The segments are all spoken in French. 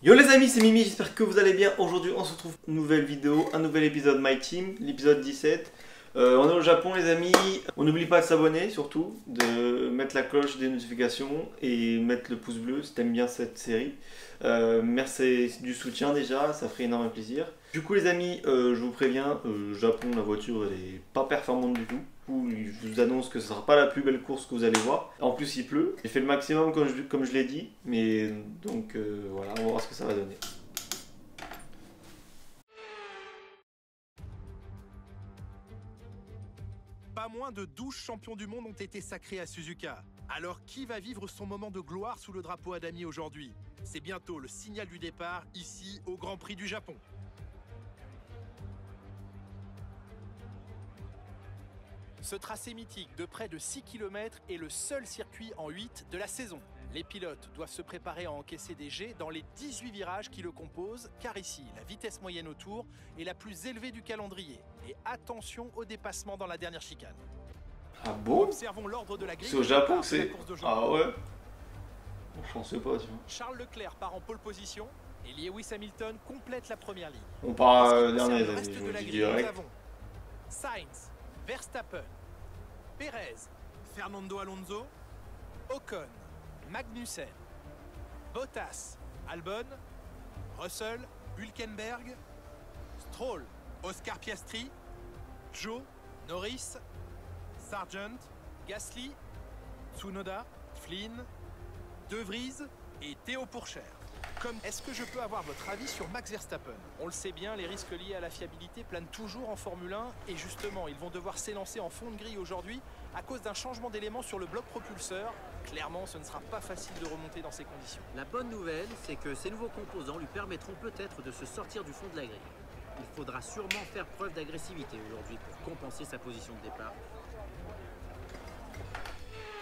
Yo les amis, c'est Mimi, j'espère que vous allez bien. Aujourd'hui on se retrouve pour une nouvelle vidéo, un nouvel épisode My Team, l'épisode 17. On est au Japon les amis, on n'oublie pas de s'abonner surtout, de mettre la cloche des notifications et mettre le pouce bleu si t'aimes bien cette série. Merci du soutien déjà, ça ferait énormément plaisir. Du coup les amis, je vous préviens, Japon la voiture elle est pas performante du tout. Je vous annonce que ce sera pas la plus belle course que vous allez voir. En plus il pleut. J'ai fait le maximum comme je l'ai dit. Mais donc voilà, on va voir ce que ça va donner. Pas moins de 12 champions du monde ont été sacrés à Suzuka. Alors qui va vivre son moment de gloire sous le drapeau Adami aujourd'hui? C'est bientôt le signal du départ ici au Grand Prix du Japon. Ce tracé mythique de près de 6 km est le seul circuit en 8 de la saison. Les pilotes doivent se préparer à encaisser des jets dans les 18 virages qui le composent, car ici, la vitesse moyenne au tour est la plus élevée du calendrier. Et attention au dépassement dans la dernière chicane. Ah bon? Observons l'ordre de la grille. C'est au Japon que de la c'est... course d'aujourd'hui. Ah ouais? Je pensais pas, tu vois. Charles Leclerc part en pole position et Lewis Hamilton complète la première ligne. On part En ce qui dernier concerne le les amis, reste je de vous la le dis grille, nous direct. avons Sainz, Verstappen, Perez, Fernando Alonso, Ocon, Magnussen, Bottas, Albon, Russell, Hülkenberg, Stroll, Oscar Piastri, Joe, Norris, Sargent, Gasly, Tsunoda, Flynn, De Vries et Théo Pourchaire. Est-ce que je peux avoir votre avis sur Max Verstappen? On le sait bien, les risques liés à la fiabilité planent toujours en Formule 1 et justement, ils vont devoir s'élancer en fond de grille aujourd'hui à cause d'un changement d'élément sur le bloc propulseur. Clairement, ce ne sera pas facile de remonter dans ces conditions. La bonne nouvelle, c'est que ces nouveaux composants lui permettront peut-être de se sortir du fond de la grille. Il faudra sûrement faire preuve d'agressivité aujourd'hui pour compenser sa position de départ.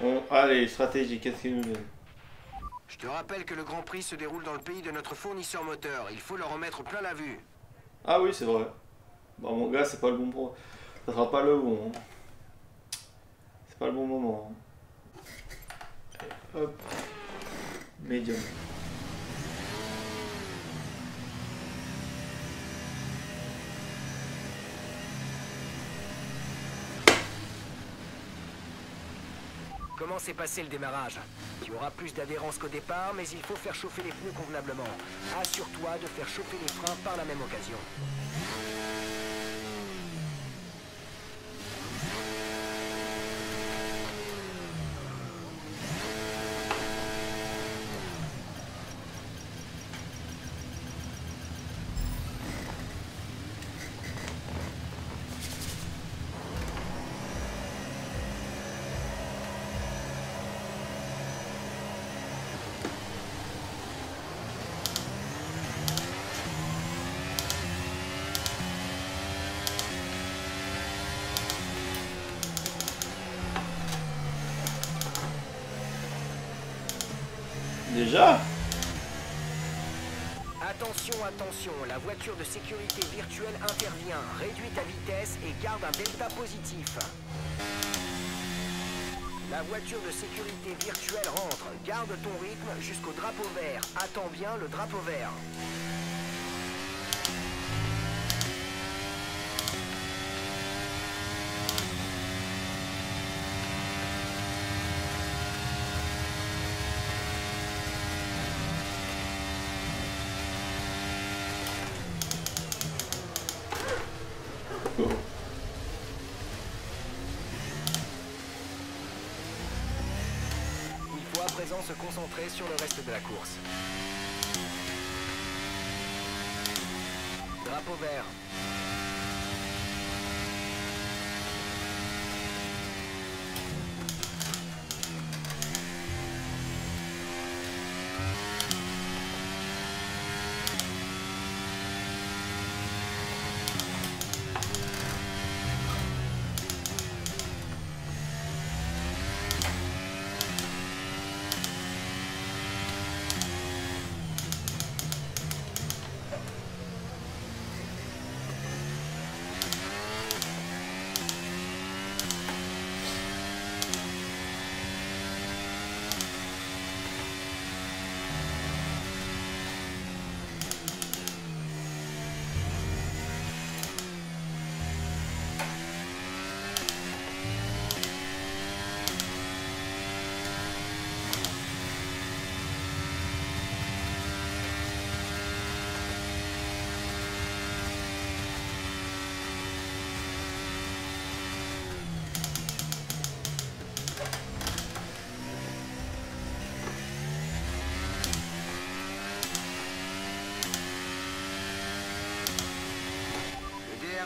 Bon, allez, stratégie, qu'est-ce qu'il nous donne? Je te rappelle que le Grand Prix se déroule dans le pays de notre fournisseur moteur. Il faut leur en mettre plein la vue. Ah oui, c'est vrai. Bah mon gars, c'est pas le bon pour... Ça sera pas le bon. Hein. C'est pas le bon moment. Hein. Hop. Medium. Comment s'est passé le démarrage? Tu auras plus d'adhérence qu'au départ, mais il faut faire chauffer les pneus convenablement. Assure-toi de faire chauffer les freins par la même occasion. Déjà? Attention, attention, la voiture de sécurité virtuelle intervient. Réduis ta vitesse et garde un delta positif. La voiture de sécurité virtuelle rentre. Garde ton rythme jusqu'au drapeau vert. Attends bien le drapeau vert. Oh. Il faut à présent se concentrer sur le reste de la course. Drapeau vert.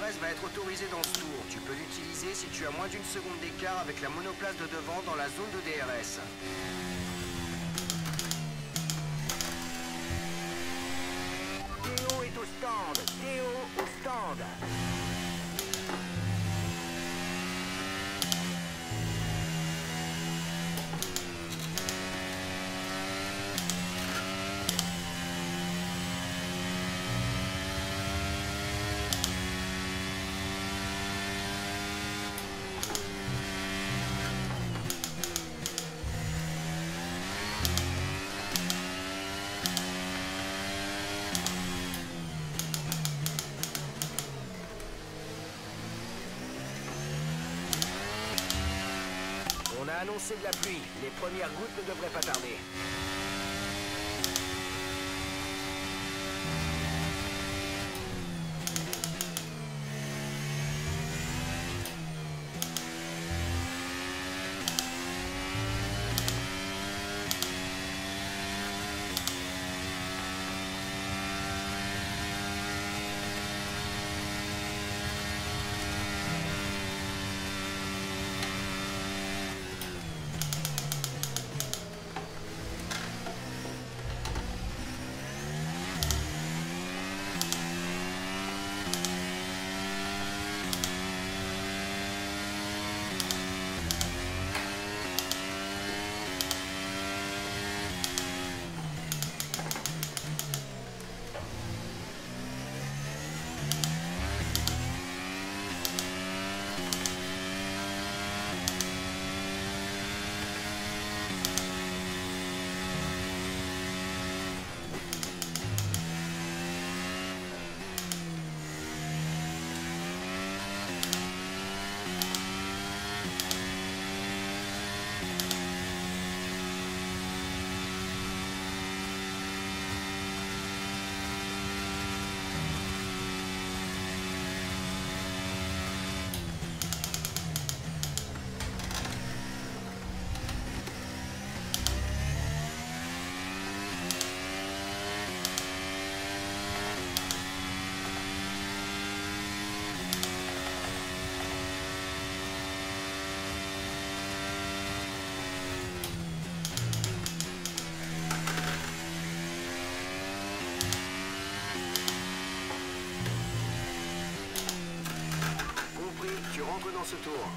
DRS va être autorisé dans ce tour. Tu peux l'utiliser si tu as moins d'une seconde d'écart avec la monoplace de devant dans la zone de DRS. Théo est au stand. Théo au stand. On a annoncé de la pluie. Les premières gouttes ne devraient pas tarder. Tu rentres dans ce tour.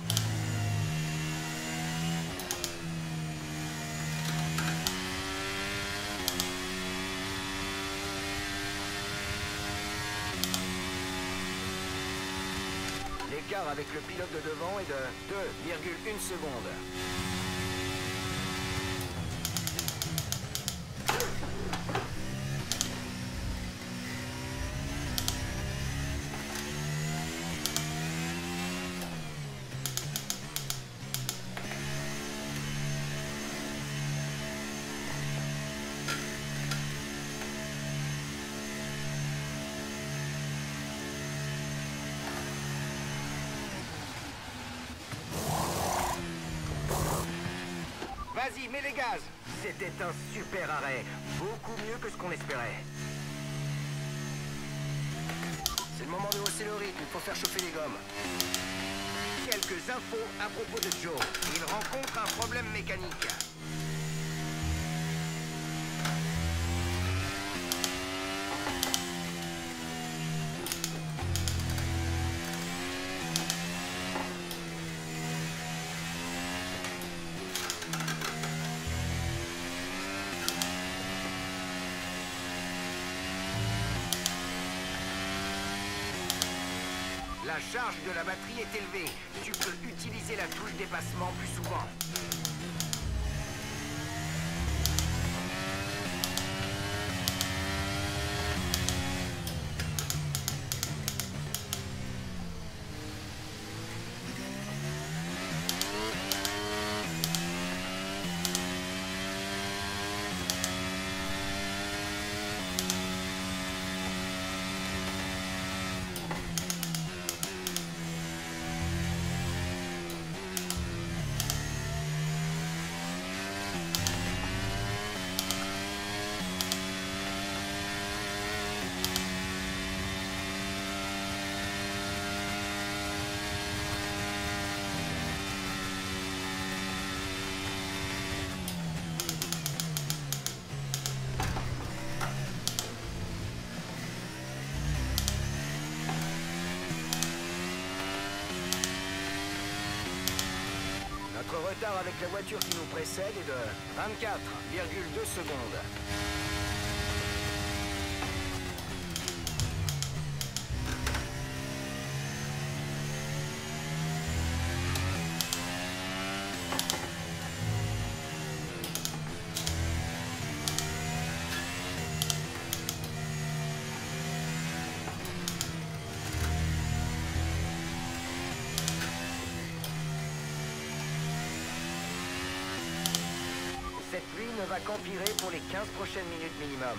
L'écart avec le pilote de devant est de 2,1 secondes. Vas-y, mets les gaz. C'était un super arrêt. Beaucoup mieux que ce qu'on espérait. C'est le moment de hausser le rythme, il faut faire chauffer les gommes. Quelques infos à propos de Joe. Il rencontre un problème mécanique. La charge de la batterie est élevée. Tu peux utiliser la touche dépassement plus souvent. retard avec la voiture qui nous précède est de 24,2 secondes. Cette pluie ne va qu'empirer pour les 15 prochaines minutes minimum.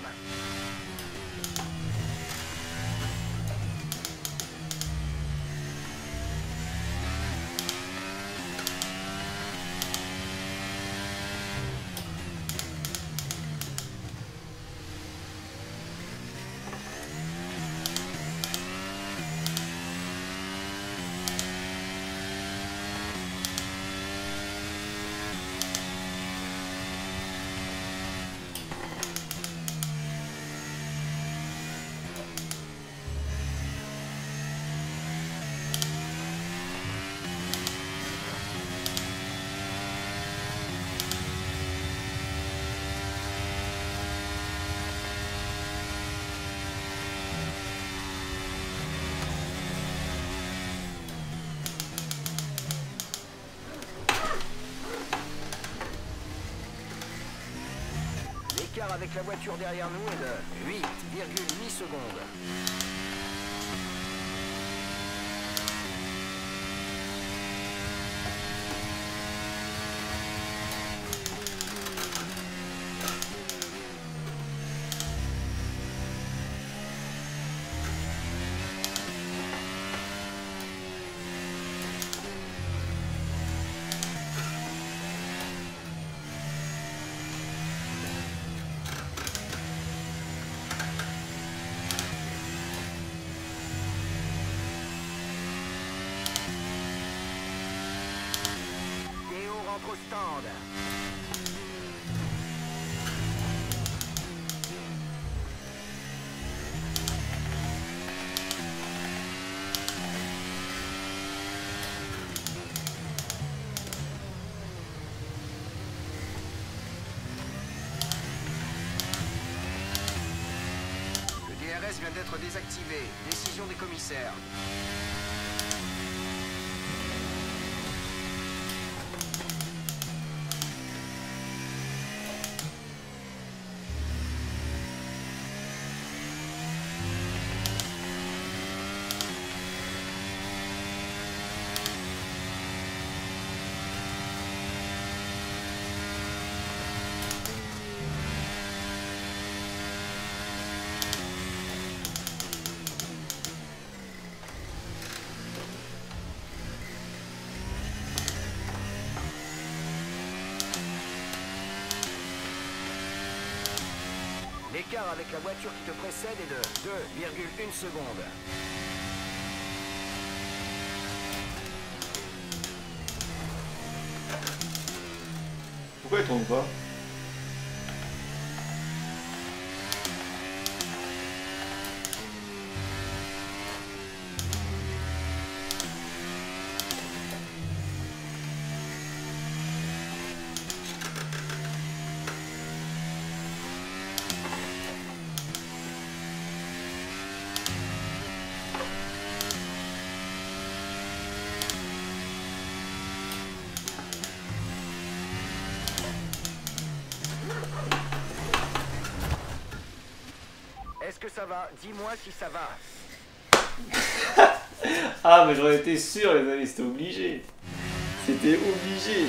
L'écart avec la voiture derrière nous est de 8,8 secondes. Rentre au stand. Le DRS vient d'être désactivé. Décision des commissaires. L'écart avec la voiture qui te précède est de 2,1 secondes. Pourquoi il tourne pas? Est-ce que ça va? Dis-moi si ça va. Ah, mais j'en étais sûr, les amis, c'était obligé. C'était obligé.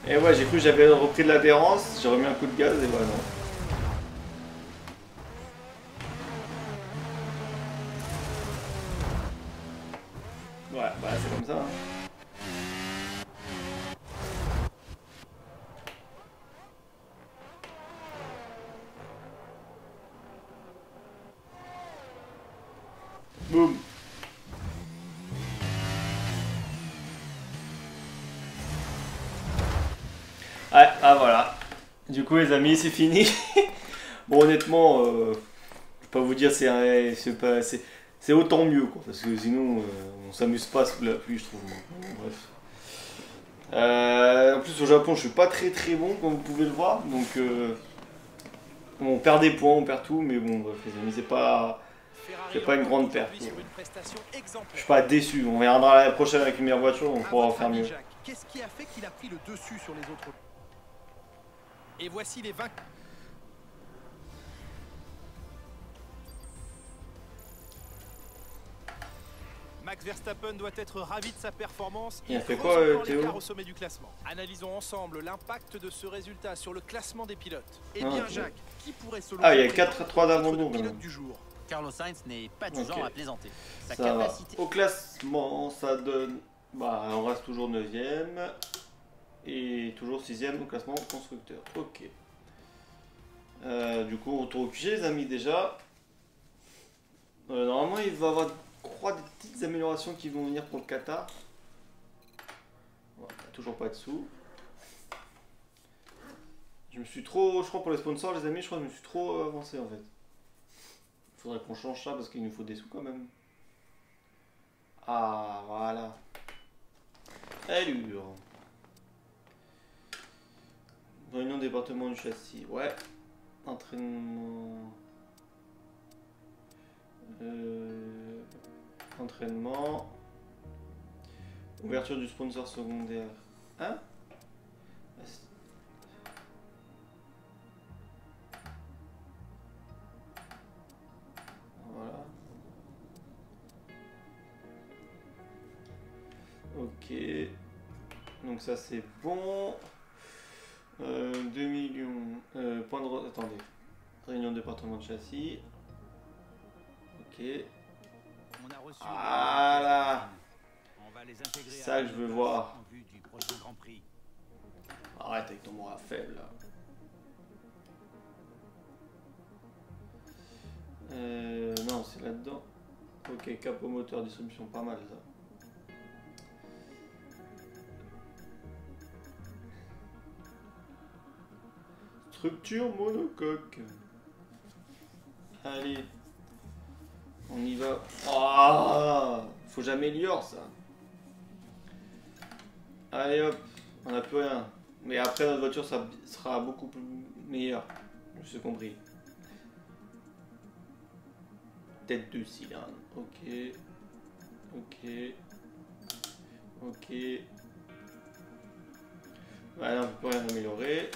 Et ouais, j'ai cru que j'avais repris de l'adhérence, j'ai remis un coup de gaz et voilà. Non. Ouais, bah c'est comme ça. Hein. Boum. coup les amis, c'est fini. Bon honnêtement, je vais pas vous dire c'est autant mieux quoi, parce que sinon on s'amuse pas sous la pluie je trouve. Bref. En plus au Japon je suis pas très bon comme vous pouvez le voir, donc on perd des points, on perd tout, mais bon bref les amis c'est pas une grande perte. Je suis pas déçu, on reviendra l'année prochaine avec une meilleure voiture, on pourra en faire mieux. Qu'est-ce qui a fait qu'il a pris le dessus sur les autres? Et voici les vainqueurs. Max Verstappen doit être ravi de sa performance. Il a fait quoi Théo? Au sommet du classement. Analysons ensemble l'impact de ce résultat sur le classement des pilotes. Eh bien okay. Jacques, qui pourrait se il y a 3 d'abandon du jour. Carlos Sainz n'est pas du genre à plaisanter. Sa ça capacité... va. Au classement, ça donne... Bah, on reste toujours 9ème. Et toujours 6ème au classement constructeur. Ok. Du coup, retour au QG les amis déjà. Normalement, il va y avoir des petites améliorations qui vont venir pour le Qatar. Voilà, toujours pas de sous. Je crois pour les sponsors les amis, je me suis trop avancé en fait. Faudrait qu'on change ça parce qu'il nous faut des sous quand même. Ah voilà. Allure. Réunion département du châssis. Ouais. Entraînement. Entraînement. Ouverture du sponsor secondaire. Hein? Voilà. Ok. Donc ça c'est bon. 2 millions. Point de... Attendez. Réunion département de châssis. Ok. On a reçu voilà. On va les intégrer ça que je veux voir. en vue du prochain Grand Prix. Arrête avec ton moral faible là. Non, c'est là-dedans. Ok, capot moteur, distribution, pas mal ça. Structure monocoque. Allez. On y va. Ah, faut que j'améliore ça. Allez hop, on n'a plus rien. Mais après notre voiture ça sera beaucoup plus meilleure. Je suis compris. Tête de cylindre. Ok. Ok. Ok. Voilà, on peut rien améliorer.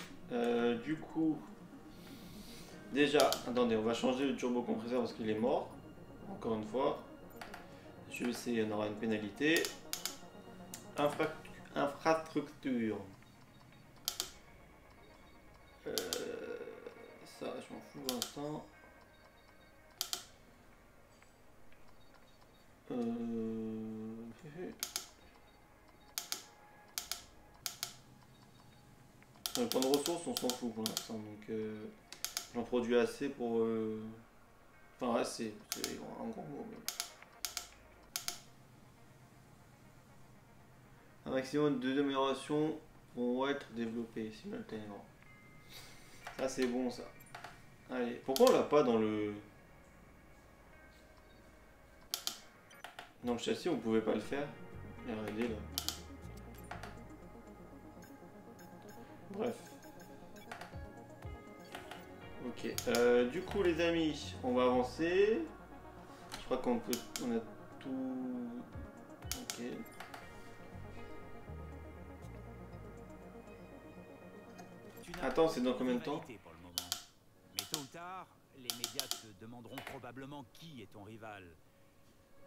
Du coup, déjà, attendez, on va changer le turbocompresseur parce qu'il est mort. Encore une fois. Je sais, on aura une pénalité. Infrastructure. Ça, je m'en fous pour l'instant. Le point de ressources, on s'en fout pour l'instant. Donc, j'en produis assez pour. Enfin, assez, c'est un grand mot. Mais... Un maximum de 2 améliorations vont être développées simultanément. Ça, c'est bon, ça. Allez, pourquoi on l'a pas dans le. Dans le châssis, on pouvait pas le faire. Regardez là. Bref. Ok. Du coup, les amis, on va avancer. Je crois qu'on peut. On a tout. Ok. Attends, c'est dans combien de temps? Pour le moment. Mais tôt ou tard, les médias te demanderont probablement qui est ton rival.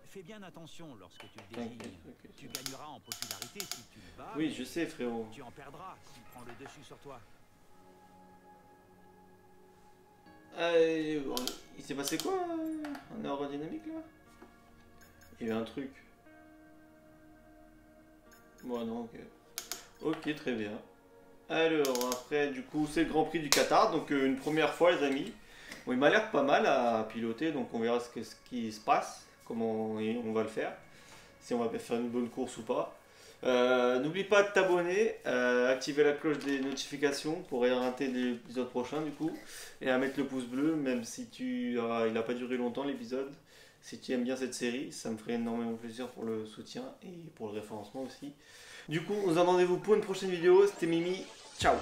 Fais bien attention lorsque tu le désignes. Okay, tu gagneras en popularité si tu le bats. Oui, je sais, frérot. Tu en perdras s'il prend le dessus sur toi. Il s'est passé quoi en aérodynamique là? Il y avait un truc. Bon, non, ok. Ok, très bien. Alors, après, du coup, c'est le Grand Prix du Qatar. Donc, une première fois, les amis. Bon, il m'a l'air pas mal à piloter. Donc, on verra ce qui se passe. Comment on va le faire. Si on va faire une bonne course ou pas. N'oublie pas de t'abonner, activer la cloche des notifications pour rien rater l'épisode prochain du coup, et à mettre le pouce bleu même si il n'a pas duré longtemps l'épisode. Si tu aimes bien cette série, ça me ferait énormément plaisir pour le soutien et pour le référencement aussi. Du coup, on se donne rendez-vous pour une prochaine vidéo. C'était Mimi, ciao.